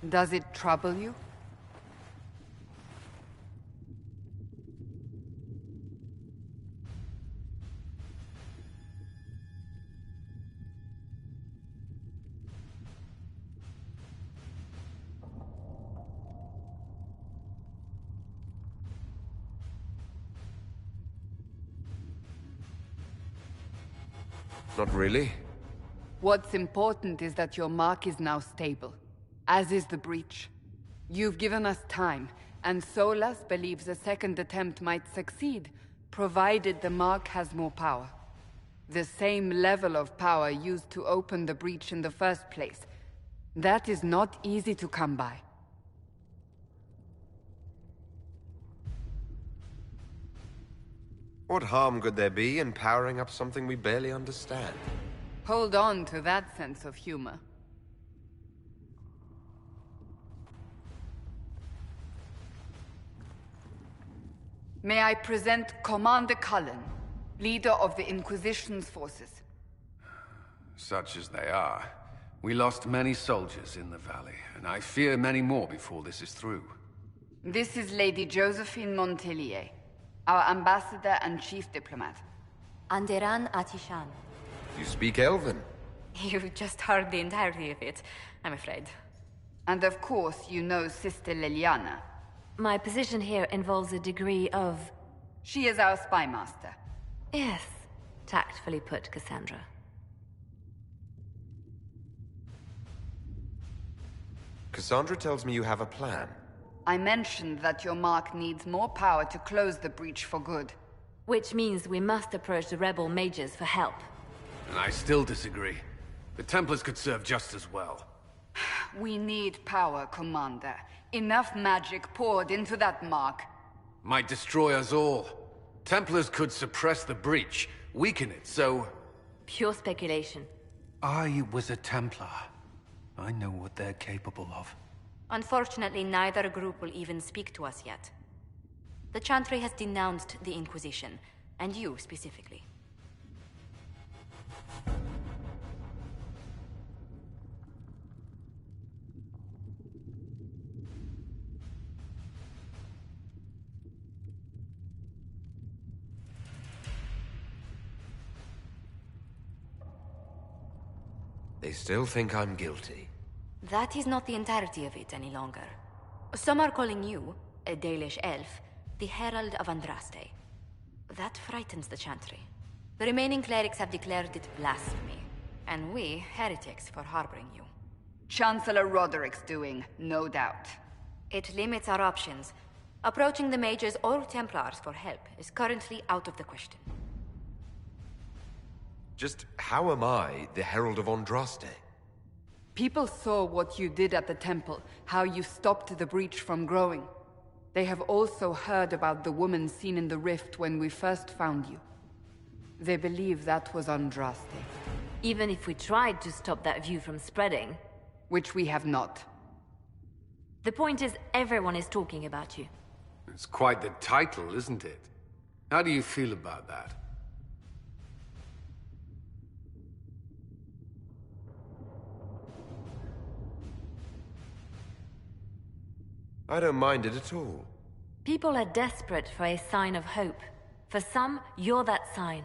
Does it trouble you? Not really. What's important is that your mark is now stable, as is the breach. You've given us time, and Solas believes a second attempt might succeed, provided the mark has more power. The same level of power used to open the breach in the first place. That is not easy to come by. What harm could there be in powering up something we barely understand? Hold on to that sense of humor. May I present Commander Cullen, leader of the Inquisition's forces. Such as they are. We lost many soldiers in the valley, and I fear many more before this is through. This is Lady Josephine Montelier, our ambassador and chief diplomat. Anderan Atishan. You speak Elven? You've just heard the entirety of it, I'm afraid. And of course, you know Sister Liliana. My position here involves a degree of... She is our spy master. Yes, tactfully put, Cassandra. Cassandra tells me you have a plan. I mentioned that your mark needs more power to close the breach for good. Which means we must approach the rebel mages for help. And I still disagree. The Templars could serve just as well. We need power, Commander. Enough magic poured into that mark. Might destroy us all. Templars could suppress the breach, weaken it, so... Pure speculation. I was a Templar. I know what they're capable of. Unfortunately, neither group will even speak to us yet. The Chantry has denounced the Inquisition, and you specifically. They still think I'm guilty. That is not the entirety of it any longer. Some are calling you, a Dalish elf, the Herald of Andraste. That frightens the Chantry. The remaining clerics have declared it blasphemy, and we, heretics, for harboring you. Chancellor Roderick's doing, no doubt. It limits our options. Approaching the mages or Templars for help is currently out of the question. Just how am I the Herald of Andraste? People saw what you did at the temple, how you stopped the breach from growing. They have also heard about the woman seen in the rift when we first found you. They believe that was Andraste. Even if we tried to stop that view from spreading... Which we have not. The point is, everyone is talking about you. It's quite the title, isn't it? How do you feel about that? I don't mind it at all. People are desperate for a sign of hope. For some, you're that sign.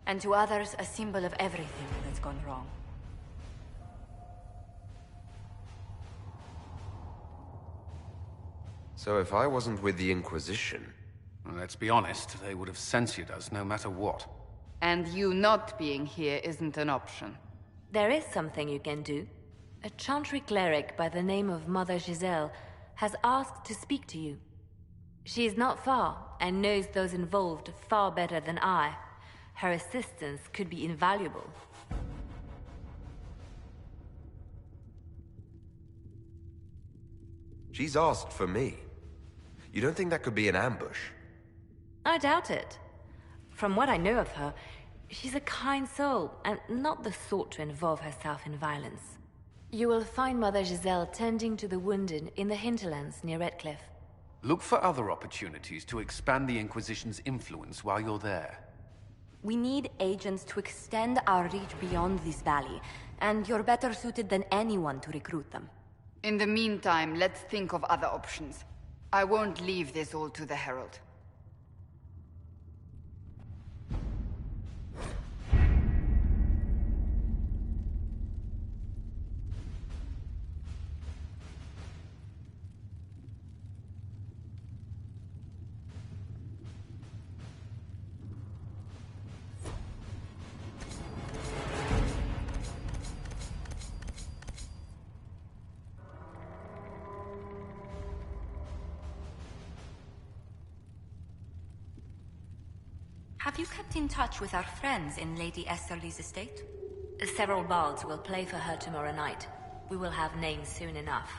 And to others, a symbol of everything that's gone wrong. So if I wasn't with the Inquisition... Well, let's be honest, they would have censored us no matter what. And you not being here isn't an option. There is something you can do. A Chantry cleric by the name of Mother Giselle has asked to speak to you. She is not far, and knows those involved far better than I. Her assistance could be invaluable. She's asked for me. You don't think that could be an ambush? I doubt it. From what I know of her, she's a kind soul, and not the sort to involve herself in violence. You will find Mother Giselle tending to the wounded in the hinterlands near Redcliffe. Look for other opportunities to expand the Inquisition's influence while you're there. We need agents to extend our reach beyond this valley, and you're better suited than anyone to recruit them. In the meantime, let's think of other options. I won't leave this all to the Herald. Have you kept in touch with our friends in Lady Esterly's estate? Several bards will play for her tomorrow night. We will have names soon enough.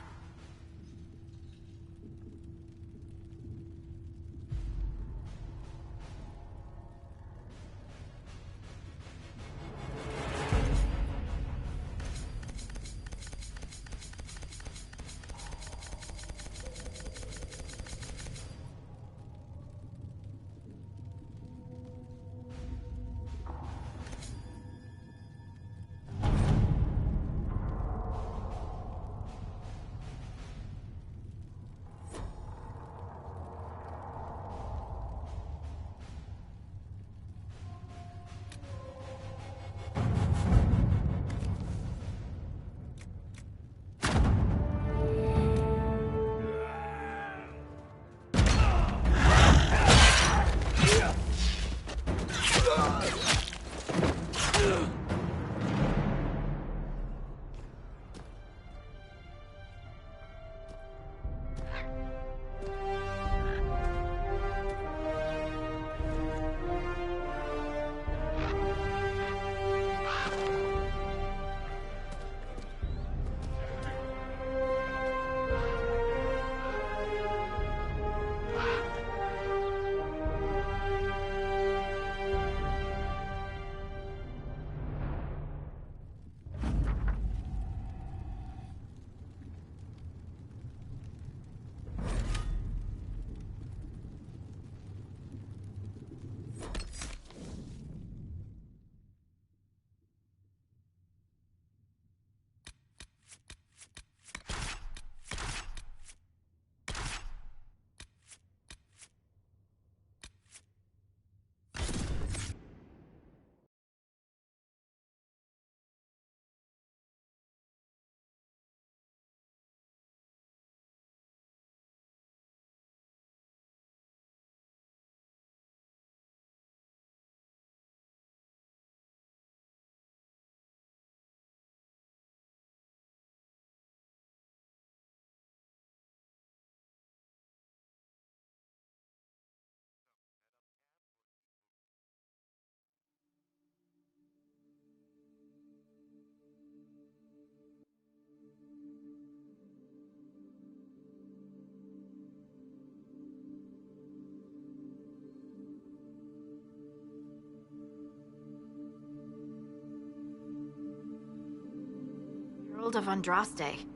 Herald of Andraste.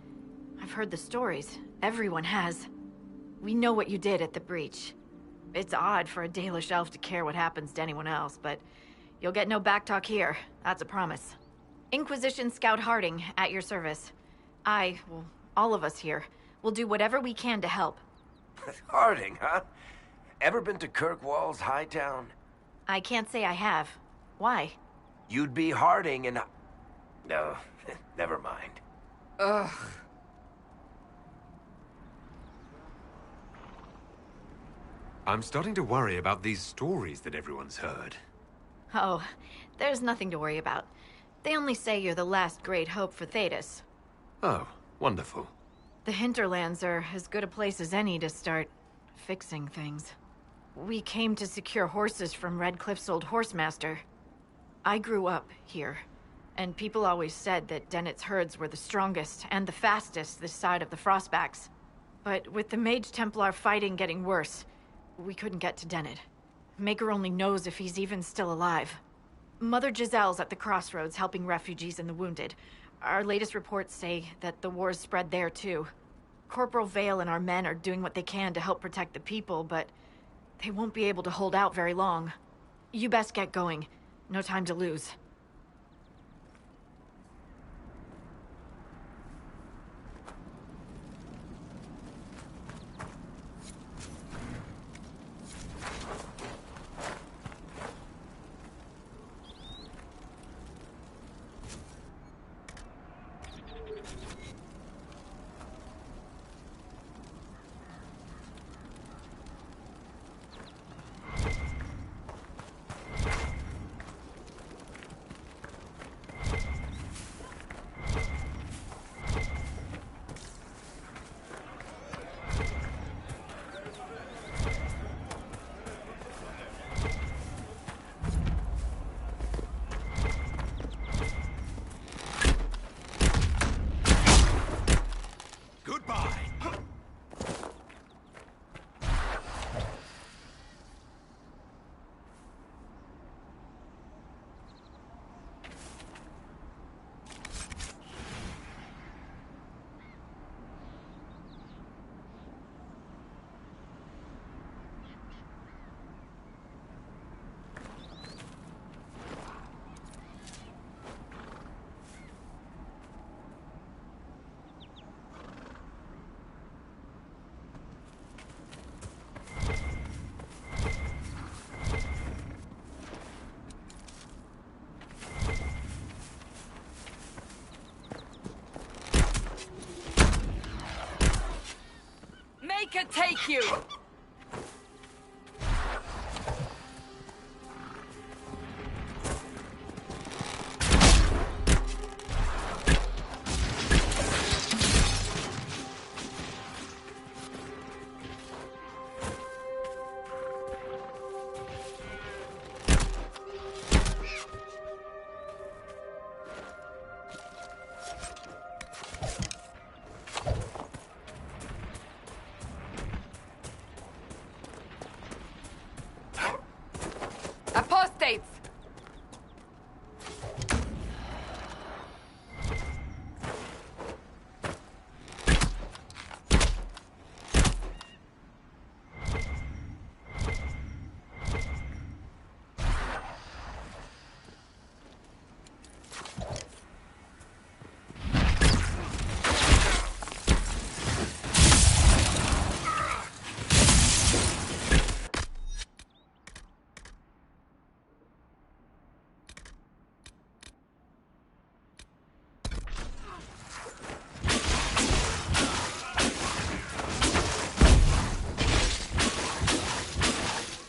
I've heard the stories. Everyone has. We know what you did at the breach. It's odd for a Dalish elf to care what happens to anyone else, but you'll get no backtalk here. That's a promise. Inquisition Scout Harding, at your service. Well, all of us here, will do whatever we can to help. Harding, huh? Ever been to Kirkwall's Hightown? I can't say I have. Why? You'd be Harding and... No, never mind. Ugh. I'm starting to worry about these stories that everyone's heard. Oh, there's nothing to worry about. They only say you're the last great hope for Thedas. Oh, wonderful. The hinterlands are as good a place as any to start fixing things. We came to secure horses from Redcliffe's old horsemaster. I grew up here, and people always said that Dennett's herds were the strongest and the fastest this side of the Frostbacks. But with the Mage Templar fighting getting worse, we couldn't get to Dennett. Maker only knows if he's even still alive. Mother Giselle's at the crossroads helping refugees and the wounded. Our latest reports say that the war's spread there too. Corporal Vale and our men are doing what they can to help protect the people, but they won't be able to hold out very long. You best get going. No time to lose. could take you! Apostates!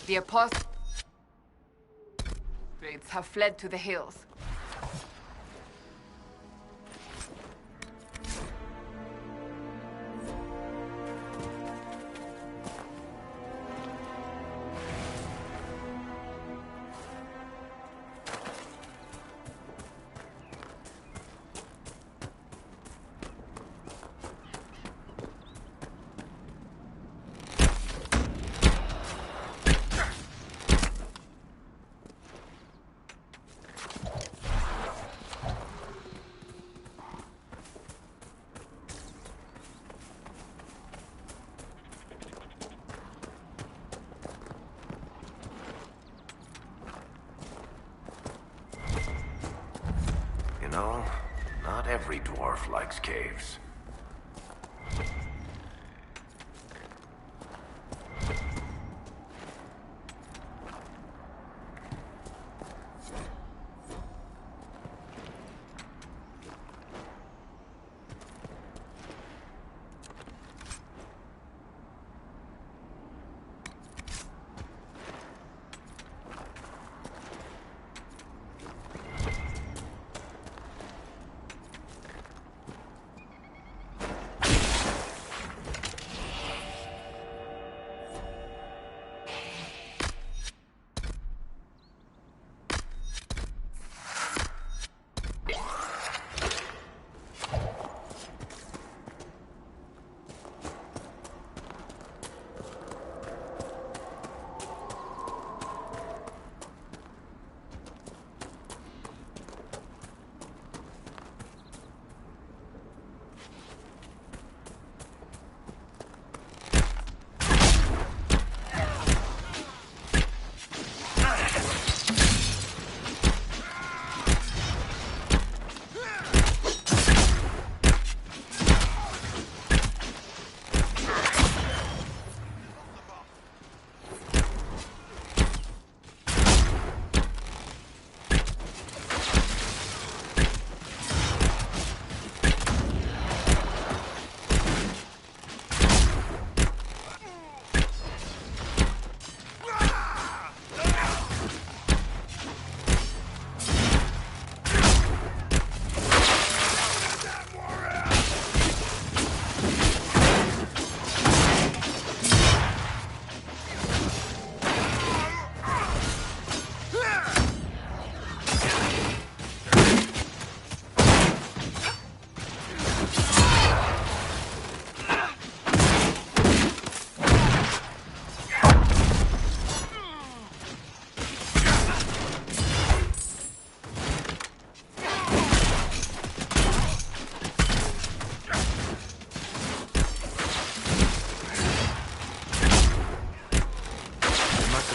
The apostates have fled to the hills. You know, not every dwarf likes caves.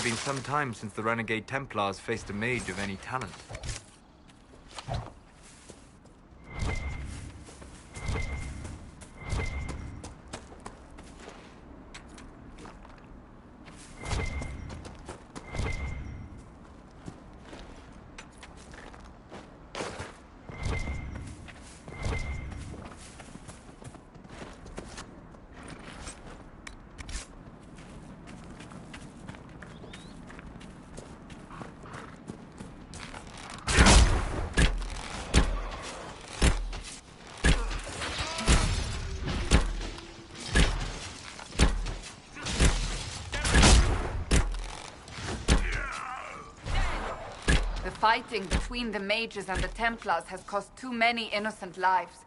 Been some time since the Renegade Templars faced a mage of any talent. fighting between the mages and the Templars has cost too many innocent lives.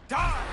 Die!